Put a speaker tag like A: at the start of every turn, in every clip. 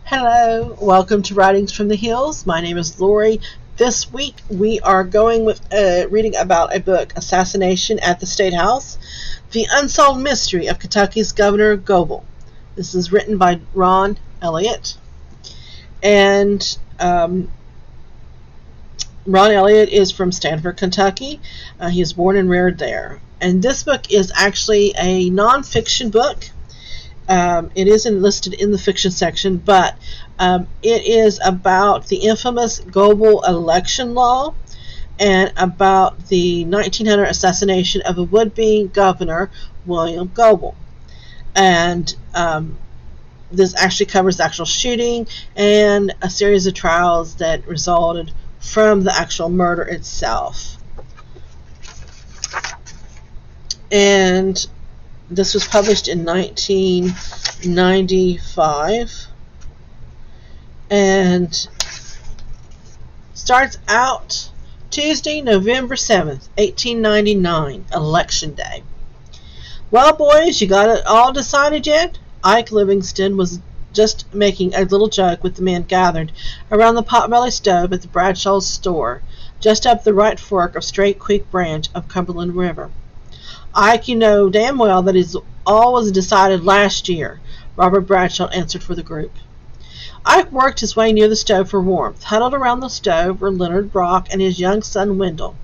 A: Hello, welcome to Writings from the Hills. My name is Lori. This week we are going with reading about a book, Assassination at the State House, The Unsolved Mystery of Kentucky's Governor Goebel. This is written by Ron Elliott. And Ron Elliott is from Stanford, Kentucky. He was born and reared there. And this book is actually a nonfiction book. It isn't listed in the fiction section, but it is about the infamous Goebel election law and about the 1900 assassination of a would-be governor, William Goebel. And this actually covers the actual shooting and a series of trials that resulted from the actual murder itself. And this was published in 1995 and starts out Tuesday, November 7th, 1899, Election Day. Well, boys, you got it all decided yet? Ike Livingston was just making a little joke with the men gathered around the potbelly stove at the Bradshaw's store, just up the right fork of Straight Creek branch of Cumberland River. Ike, you know damn well that is all was decided last year, Robert Bradshaw answered for the group. Ike worked his way near the stove for warmth. Huddled around the stove were Leonard Brock and his young son Wendell,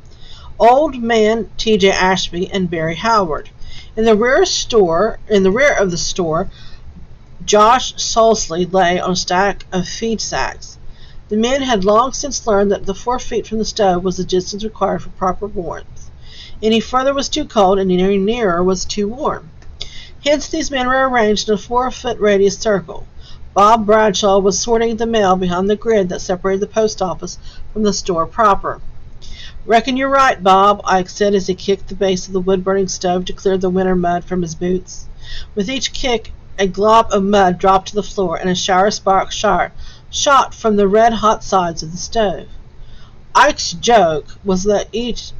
A: old man T.J. Ashby, and Barry Howard. In the rear of the store, Josh Solsley lay on a stack of feed sacks. The men had long since learned that the 4 feet from the stove was the distance required for proper warmth. Any further was too cold, and any nearer was too warm. Hence these men were arranged in a 4-foot radius circle. Bob Bradshaw was sorting the mail behind the grid that separated the post office from the store proper. "Reckon you're right, Bob," Ike said as he kicked the base of the wood-burning stove to clear the winter mud from his boots. With each kick, a glob of mud dropped to the floor, and a shower of sparks shot from the red-hot sides of the stove. Ike's joke was that each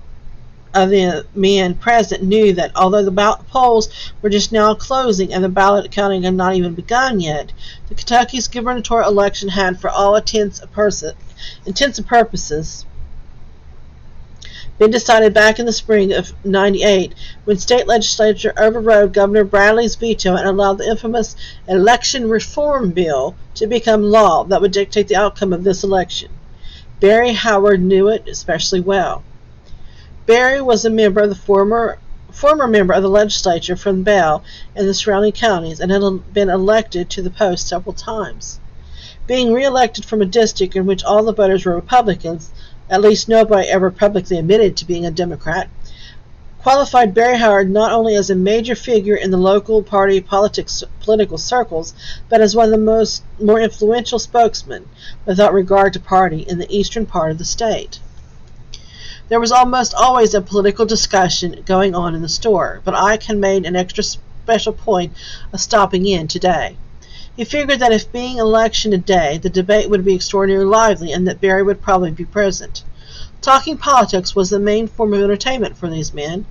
A: of the men present knew that although the polls were just now closing and the ballot counting had not even begun yet, the Kentucky's gubernatorial election had, for all intents and purposes, been decided back in the spring of '98 when state legislature overrode Governor Bradley's veto and allowed the infamous election reform bill to become law that would dictate the outcome of this election. Barry Howard knew it especially well. Barry was a member of the former member of the legislature from Bell and the surrounding counties and had been elected to the post several times. Being re-elected from a district in which all the voters were Republicans, at least nobody ever publicly admitted to being a Democrat, qualified Barry Howard not only as a major figure in the local party political circles, but as one of the more influential spokesmen, without regard to party, in the eastern part of the state. There was almost always a political discussion going on in the store, but Ike had made an extra special point of stopping in today. He figured that if being election day, the debate would be extraordinarily lively and that Barry would probably be present. Talking politics was the main form of entertainment for these men,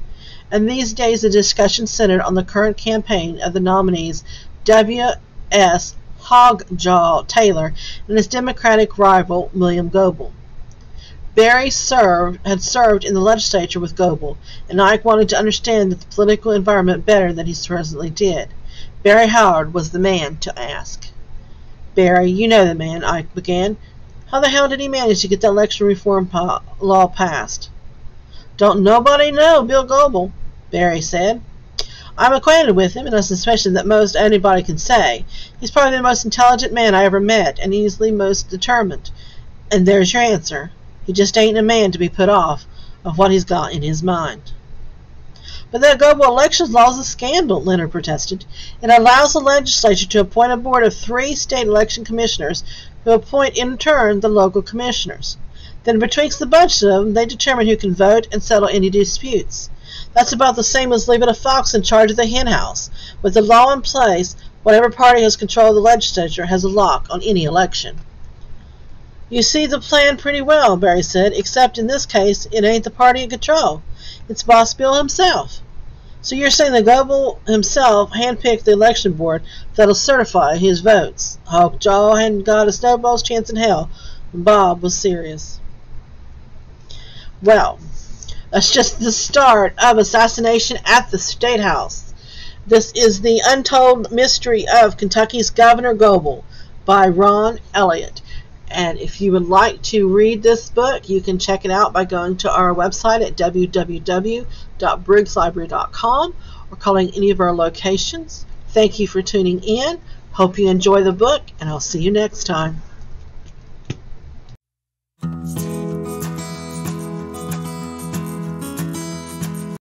A: and these days the discussion centered on the current campaign of the nominees W.S. Hogjaw Taylor and his Democratic rival William Goebel. Barry had served in the legislature with Goebel, and Ike wanted to understand the political environment better than he presently did. Barry Howard was the man to ask. "Barry, you know the man," Ike began. "How the hell did he manage to get the election reform law passed?" "Don't nobody know Bill Goebel," Barry said. "I'm acquainted with him, and a suspicion that most anybody can say. He's probably the most intelligent man I ever met, and easily most determined. And there's your answer. He just ain't a man to be put off of what he's got in his mind." "But that Goebel elections law is a scandal," Leonard protested. "It allows the legislature to appoint a board of 3 state election commissioners who appoint in turn the local commissioners. Then betwixt the bunch of them, they determine who can vote and settle any disputes. That's about the same as leaving a fox in charge of the hen house. With the law in place, whatever party has control of the legislature has a lock on any election." "You see the plan pretty well," Barry said, "except in this case it ain't the party in control. It's Boss Bill himself." So you're saying that Goebel himself handpicked the election board that'll certify his votes. Oh, Joe hadn't got a snowball's chance in hell. Bob was serious. Well, that's just the start of Assassination at the State House. This is The Untold Mystery of Kentucky's Governor Goebel by Ron Elliott. And if you would like to read this book, you can check it out by going to our website at www.briggslibrary.com or calling any of our locations. Thank you for tuning in. Hope you enjoy the book, and I'll see you next time.